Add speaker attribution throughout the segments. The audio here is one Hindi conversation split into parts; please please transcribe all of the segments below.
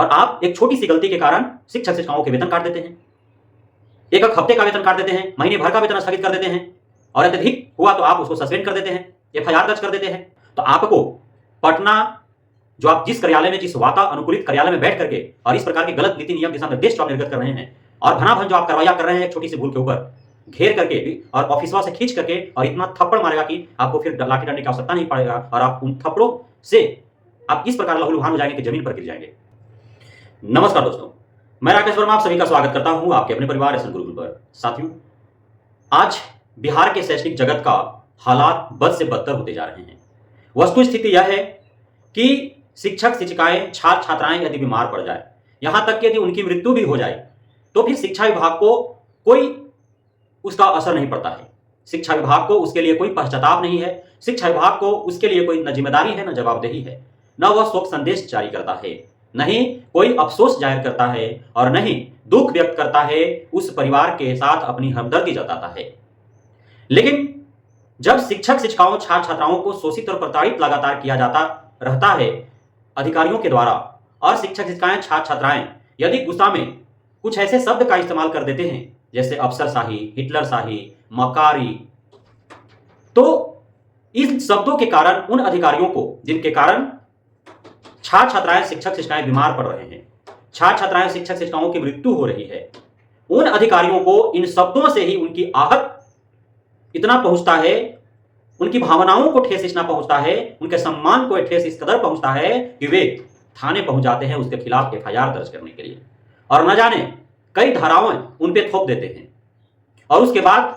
Speaker 1: और आप एक छोटी सी गलती के कारण शिक्षक शिक्षिकाओं के वेतन काट देते हैं, एक हफ्ते का वेतन काट देते हैं, महीने भर का वेतन स्थगित कर देते हैं, और अत्यधिक हुआ तो आप उसको सस्पेंड कर देते हैं, एफआईआर दर्ज कर देते हैं। तो आपको पटना, जो आप जिस कार्यालय में, जिस वातानुकूलित कार्यालय में बैठ करके और इस प्रकार के गलत नीति नियम दिशा निर्देश जो आप निर्गत कर रहे हैं और भनाभन जो आप कार्रवाई कर रहे हैं छोटी सी भूल के ऊपर घेर करके और ऑफिसवा से खींच करके और इतना थप्पड़ मारेगा कि आपको फिर लाठी डंडे की आवश्यकता नहीं पड़ेगा और आप उन थप्पड़ों से आप इस प्रकार लहूलुहान हो जाएंगे कि जमीन पर गिर जाएंगे। नमस्कार दोस्तों, मैं राकेश वर्मा आप सभी का स्वागत करता हूं आपके अपने परिवार एसएन गुरुकुल पर। साथियों, आज बिहार के शैक्षणिक जगत का हालात बद से बदतर होते जा रहे हैं। वस्तु स्थिति यह है कि शिक्षक शिक्षिकाएं, छात्र छात्राएं यदि बीमार पड़ जाए, यहां तक कि यदि उनकी मृत्यु भी हो जाए तो फिर शिक्षा विभाग को कोई उसका असर नहीं पड़ता है। शिक्षा विभाग को उसके लिए कोई पश्चाताप नहीं है। शिक्षा विभाग को उसके लिए कोई न जिम्मेदारी है, न जवाबदेही है, न वह शोक संदेश जारी करता है, नहीं कोई अफसोस जाहिर करता है और नहीं दुख व्यक्त करता है, उस परिवार के साथ अपनी हमदर्दी जताता है। लेकिन जब शिक्षक शिक्षिकाओं, छात्र छात्राओं को शोषित और प्रताड़ित लगातार किया जाता रहता है अधिकारियों के द्वारा, और शिक्षक शिक्षिकाएं, छात्र छात्राएं यदि गुस्सा में कुछ ऐसे शब्द का इस्तेमाल कर देते हैं जैसे अफसरशाही, हिटलरशाही, मकारी, तो इन शब्दों के कारण उन अधिकारियों को, जिनके कारण छात्र छात्राएं, शिक्षक शिक्षिकाएं बीमार पड़ रहे हैं, छात्र छात्राएं, शिक्षक शिक्षिकाओं की मृत्यु हो रही है, उन अधिकारियों को इन शब्दों से ही उनकी आहत इतना पहुंचता है, उनकी भावनाओं को ठेस इतना पहुंचता है, उनके सम्मान को ठेस इस कदर पहुंचता है कि वे थाने पहुंच जाते हैं उसके खिलाफ एफआईआर दर्ज करने के लिए, और न जाने कई धाराएं उन पे थोप देते हैं। और उसके बाद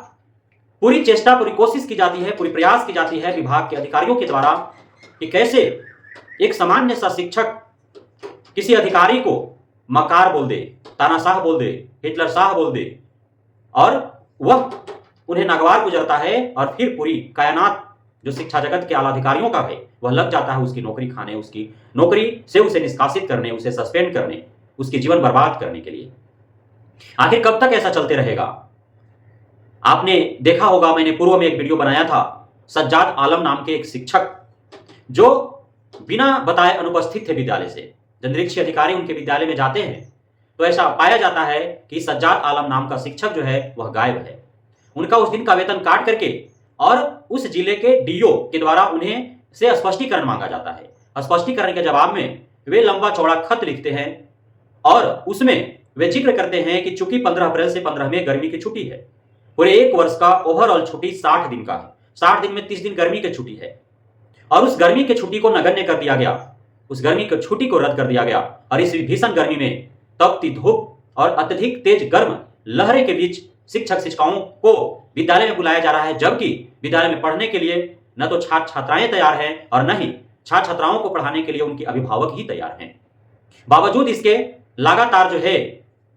Speaker 1: पूरी चेष्टा, पूरी कोशिश की जाती है, पूरी प्रयास की जाती है विभाग के अधिकारियों के द्वारा कि कैसे एक सामान्य सा शिक्षक किसी अधिकारी को मकार बोल दे, तानाशाह बोल दे, हिटलर शाह बोल दे, और वह उन्हें नागवार गुजरता है और फिर पूरी कायनात जो शिक्षा जगत के आला अधिकारियों का है वह लग जाता है उसकी नौकरी खाने, उसकी नौकरी से उसे निष्कासित करने, उसे सस्पेंड करने, उसकी जीवन बर्बाद करने के लिए। आखिर कब तक ऐसा चलते रहेगा? आपने देखा होगा, मैंने पूर्व में एक वीडियो बनाया था, सज्जाद आलम नाम के एक शिक्षक जो बिना बताए अनुपस्थित थे विद्यालय से। जब निरीक्षी अधिकारी उनके विद्यालय में जाते हैं तो ऐसा पाया जाता है कि सज्जाद आलम नाम का शिक्षक जो है वह गायब है। उनका उस दिन का वेतन काट करके और उस जिले के डीओ के द्वारा उन्हें से स्पष्टीकरण मांगा जाता है। स्पष्टीकरण के जवाब में वे लंबा चौड़ा खत लिखते हैं और उसमें वे जिक्र करते हैं कि चूंकि 15 अप्रैल से 15 मई गर्मी की छुट्टी है, पूरे एक वर्ष का ओवरऑल छुट्टी 60 दिन का है, 60 दिन में 30 दिन गर्मी की छुट्टी है, और उस गर्मी की छुट्टी को नगण्य कर दिया गया, उस गर्मी की छुट्टी को रद्द कर दिया गया, और इस भीषण गर्मी में तपती धूप और अत्यधिक तेज गर्म लहरें के बीच शिक्षक शिक्षिकाओं को विद्यालय में बुलाया जा रहा है, जबकि विद्यालय में पढ़ने के लिए न तो छात्र छात्राएं तैयार हैं और न ही छात्र छात्राओं को पढ़ाने के लिए उनके अभिभावक ही तैयार हैं। बावजूद इसके लगातार जो है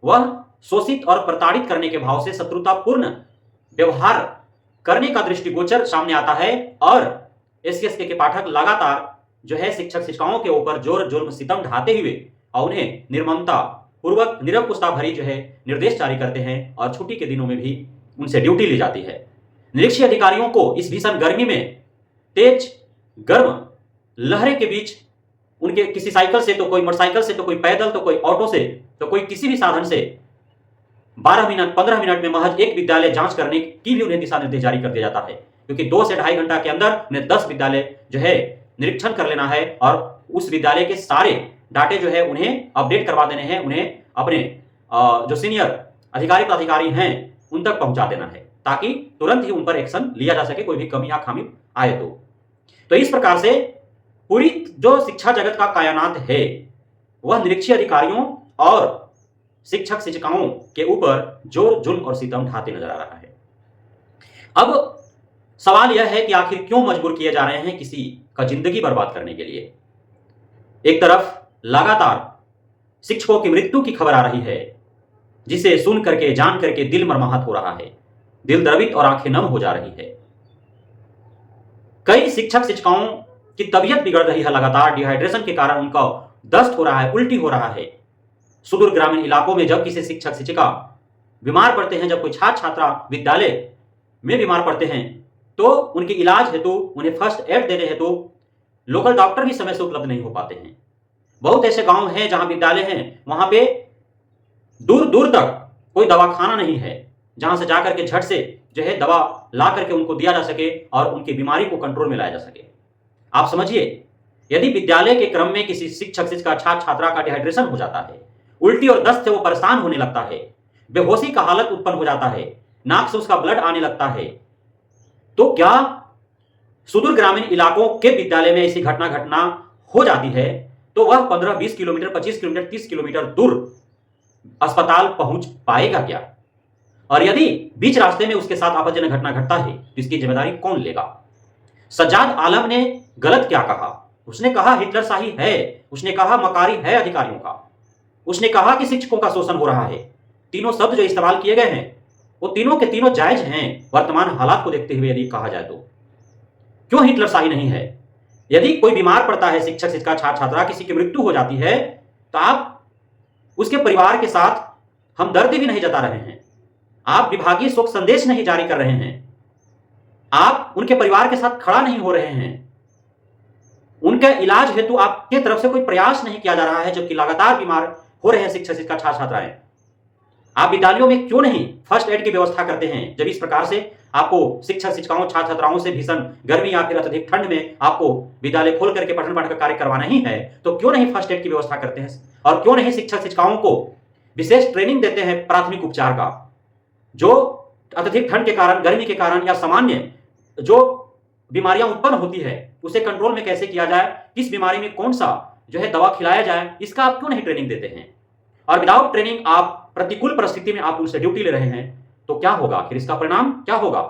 Speaker 1: वह शोषित और प्रताड़ित करने के भाव से शत्रुतापूर्ण व्यवहार करने का दृष्टिगोचर सामने आता है, और एससीएसके के पाठक लगातार जो है शिक्षक शिक्षिकाओं के ऊपर जोर जुल्म सितम ढाते हुए और उन्हें निर्ममता पूर्वक निरंकुशता भरी जो है निर्देश जारी करते हैं, और छुट्टी के दिनों में भी उनसे ड्यूटी ली जाती है। निरीक्षी अधिकारियों को इस भीषण गर्मी में तेज गर्म लहरें के बीच उनके किसी साइकिल से, तो कोई मोटरसाइकिल से, तो कोई पैदल, तो कोई ऑटो से, तो कोई किसी भी साधन से 12 मिनट 15 मिनट में महज एक विद्यालय जांच करने की भी उन्हें दिशा निर्देश जारी कर दिया जाता है, क्योंकि 2 से ढाई घंटा के अंदर उन्हें 10 विद्यालय जो है निरीक्षण कर लेना है और उस विद्यालय के सारे डाटे जो है उन्हें अपडेट करवा देने हैं, उन्हें अपने जो सीनियर अधिकारी प्राधिकारी हैं उन तक पहुंचा देना है, ताकि तुरंत ही उन पर एक्शन लिया जा सके कोई भी कमी या खामी आए तो इस प्रकार से पूरी जो शिक्षा जगत का कायनात है वह निरीक्षी अधिकारियों और शिक्षक शिक्षिकाओं के ऊपर जोर जुल्म और सितम ढाते नजर आ रहा है। अब सवाल यह है कि आखिर क्यों मजबूर किए जा रहे हैं किसी का जिंदगी बर्बाद करने के लिए? एक तरफ लगातार शिक्षकों की मृत्यु की खबर आ रही है, जिसे सुन करके, जान करके दिल मर्माहत हो रहा है, दिल द्रवित और आंखें नम हो जा रही है। कई शिक्षक शिक्षिकाओं की तबीयत बिगड़ रही है, लगातार डिहाइड्रेशन के कारण उनका दस्त हो रहा है, उल्टी हो रहा है। सुदूर ग्रामीण इलाकों में जब किसी शिक्षक शिक्षिका बीमार पड़ते हैं, जब कोई छात्र छात्रा विद्यालय में बीमार पड़ते हैं, तो उनके इलाज हेतु, उन्हें फर्स्ट एड देने हेतु लोकल डॉक्टर भी समय से उपलब्ध नहीं हो पाते हैं। बहुत ऐसे गांव हैं जहां विद्यालय हैं, वहां पे दूर दूर तक कोई दवाखाना नहीं है जहां से जाकर के झट से जो है दवा ला करके उनको दिया जा सके और उनकी बीमारी को कंट्रोल में लाया जा सके। आप समझिए, यदि विद्यालय के क्रम में किसी शिक्षक शिक्षिका छात्र छात्रा का डिहाइड्रेशन हो जाता है, उल्टी और दस्त से वो परेशान होने लगता है, बेहोशी का हालत उत्पन्न हो जाता है, नाक से उसका ब्लड आने लगता है, तो क्या सुदूर ग्रामीण इलाकों के विद्यालय में ऐसी घटना हो जाती है तो वह 15-20 किलोमीटर, 25 किलोमीटर, 30 किलोमीटर दूर अस्पताल पहुंच पाएगा क्या? और यदि बीच रास्ते में उसके साथ आपत्तिजनक घटना घटता है तो इसकी जिम्मेदारी कौन लेगा? सज्जाद आलम ने गलत क्या कहा? उसने कहा हिटलर शाही है, उसने कहा मकारी है अधिकारियों का, उसने कहा कि शिक्षकों का शोषण हो रहा है। तीनों शब्द जो इस्तेमाल किए गए हैं वो तीनों के तीनों जायज हैं वर्तमान हालात को देखते हुए यदि कहा जाए तो। क्यों हिटलर शाही नहीं है? यदि कोई बीमार पड़ता है, शिक्षक शिक्षिका छात्र छात्रा किसी की मृत्यु हो जाती है, तो आप उसके परिवार के साथ हमदर्दी भी नहीं जता रहे हैं, आप विभागीय शोक संदेश नहीं जारी कर रहे हैं, आप उनके परिवार के साथ खड़ा नहीं हो रहे हैं, उनके इलाज हेतु आपके तरफ से कोई प्रयास नहीं किया जा रहा है, जबकि लगातार बीमार हो रहे हैं शिक्षक शिक्षिका छात्र छात्राएं। आप विद्यालयों में क्यों नहीं फर्स्ट एड की व्यवस्था करते हैं? जब इस प्रकार से आपको शिक्षक शिक्षिकाओं छात्र छात्राओं से भीषण गर्मी या फिर अत्यधिक ठंड में आपको विद्यालय खोल करके पठन पाठन का कार्य करवाना ही है, तो क्यों नहीं फर्स्ट एड की व्यवस्था करते हैं? और क्यों नहीं शिक्षक शिक्षिकाओं को विशेष ट्रेनिंग देते हैं प्राथमिक उपचार का, जो अत्यधिक ठंड के कारण, गर्मी के कारण या सामान्य जो बीमारियां उत्पन्न होती है उसे कंट्रोल में कैसे किया जाए, किस बीमारी में कौन सा जो है दवा खिलाया जाए, इसका आप क्यों नहीं ट्रेनिंग देते हैं? और विदाउट ट्रेनिंग आप प्रतिकूल परिस्थिति में आप उनसे ड्यूटी ले रहे हैं, तो क्या होगा? फिर इसका परिणाम क्या होगा?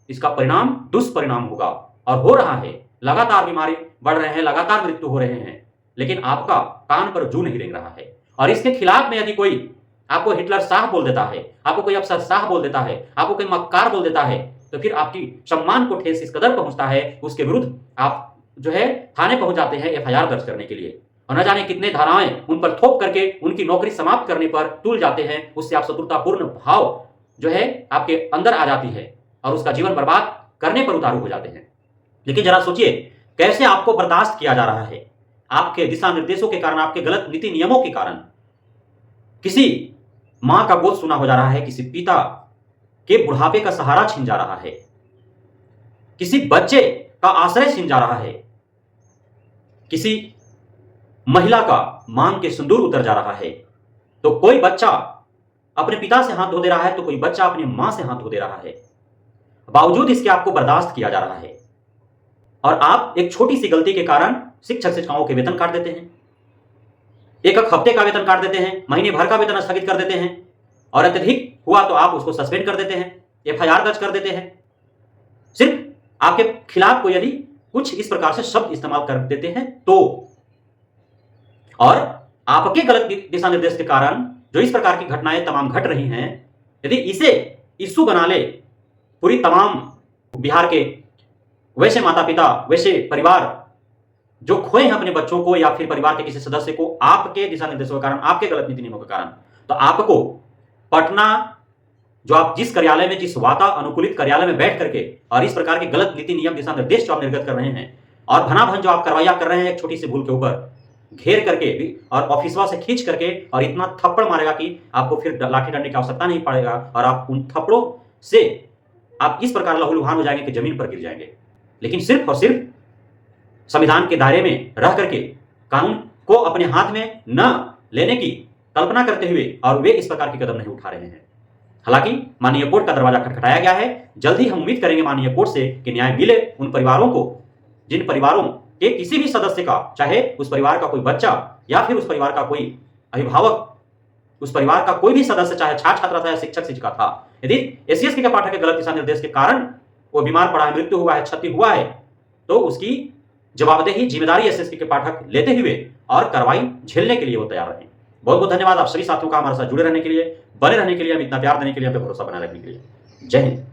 Speaker 1: इसका परिणाम दुष्परिणाम होगा और हो रहा है। लगातार बीमारी बढ़ रहे हैं, लगातार मृत्यु हो रहे हैं, लेकिन आपका कान पर जू नहीं रेंग रहा है। और इसके खिलाफ में यदि कोई आपको हिटलर शाह बोल देता है, आपको कोई अफसर शाह बोल देता है, आपको कोई मक्कार बोल देता है, तो फिर आपकी सम्मान को ठेस इस कदर पहुंचता है, उसके विरुद्ध आप जो है थाने पहुंच जाते हैं एफआईआर दर्ज करने के लिए, और न जाने कितने धाराएं उन पर थोप करके उनकी नौकरी समाप्त करने पर तुल जाते हैं। उससे आप शत्रुतापूर्ण भाव जो है आपके अंदर आ जाती है और उसका जीवन बर्बाद करने पर उतारू हो जाते हैं। लेकिन जरा सोचिए, कैसे आपको बर्दाश्त किया जा रहा है? आपके दिशा निर्देशों के कारण, आपके गलत नीति नियमों के कारण किसी मां का गोद सुना हो जा रहा है, किसी पिता के बुढ़ापे का सहारा छीन जा रहा है, किसी बच्चे का आश्रय छीन जा रहा है, किसी महिला का मांग के सिंदूर उतर जा रहा है। तो कोई बच्चा अपने पिता से हाथ धो दे रहा है, तो कोई बच्चा अपनी मां से हाथ धो दे रहा है। बावजूद इसके आपको बर्दाश्त किया जा रहा है और आप एक छोटी सी गलती के कारण शिक्षक शिक्षिकाओं के वेतन काट देते हैं, एक हफ्ते का वेतन काट देते हैं, महीने भर का वेतन स्थगित कर देते हैं, और अत्यधिक हुआ तो आप उसको सस्पेंड कर देते हैं, एफआईआर दर्ज कर देते हैं। सिर्फ आपके खिलाफ कोई यदि कुछ इस प्रकार से शब्द इस्तेमाल कर देते हैं तो, और आपके गलत दिशा निर्देश के कारण जो इस प्रकार की घटनाएं तमाम घट रही हैं, यदि इसे इश्यू बना ले पूरी तमाम बिहार के वैसे माता पिता, वैसे परिवार जो खोए हैं अपने बच्चों को या फिर परिवार के किसी सदस्य को आपके दिशा निर्देशों के कारण, आपके गलत नीति नियमों के कारण, तो आपको पटना, जो आप जिस कार्यालय में, जिस वातानुकूलित कार्यालय में बैठ करके और इस प्रकार के गलत नीति नियम दिशा निर्देश जो आप निर्गत कर रहे हैं और भनाभन जो आप कार्रवाइयां कर रहे हैं एक छोटी सी भूल के ऊपर घेर करके और ऑफिसवा से खींच करके और इतना थप्पड़ मारेगा कि आपको फिर लाठी डंडे की आवश्यकता नहीं पड़ेगा और आप उन थप्पड़ों से आप इस प्रकार लहूलुहान हो जाएंगे कि जमीन पर गिर जाएंगे। लेकिन सिर्फ और सिर्फ संविधान के दायरे में रह करके कानून को अपने हाथ में न लेने की कल्पना करते हुए और वे इस प्रकार के कदम नहीं उठा रहे हैं। हालांकि माननीय कोर्ट का दरवाजा खटखटाया गया है, जल्दी हम उम्मीद करेंगे माननीय कोर्ट से कि न्याय मिले उन परिवारों को जिन परिवारों के किसी भी सदस्य का, चाहे उस परिवार का कोई बच्चा या फिर उस परिवार का कोई अभिभावक, उस परिवार का कोई भी सदस्य, चाहे छात्र छात्रा था या शिक्षक शिक्षिका था, यदि एससी के पाठक के गलत दिशा निर्देश के कारण वो बीमार पड़ा है, मृत्यु हुआ है, क्षति हुआ है, तो उसकी जवाबदेही, जिम्मेदारी एसएससी के पाठक लेते हुए और कार्रवाई झेलने के लिए वो तैयार रहे। बहुत बहुत धन्यवाद आप सभी साथियों का हमारे साथ जुड़े रहने के लिए, बने रहने के लिए, हम इतना प्यार देने के लिए, अपने भरोसा बनाए रखने के लिए। जय हिंद।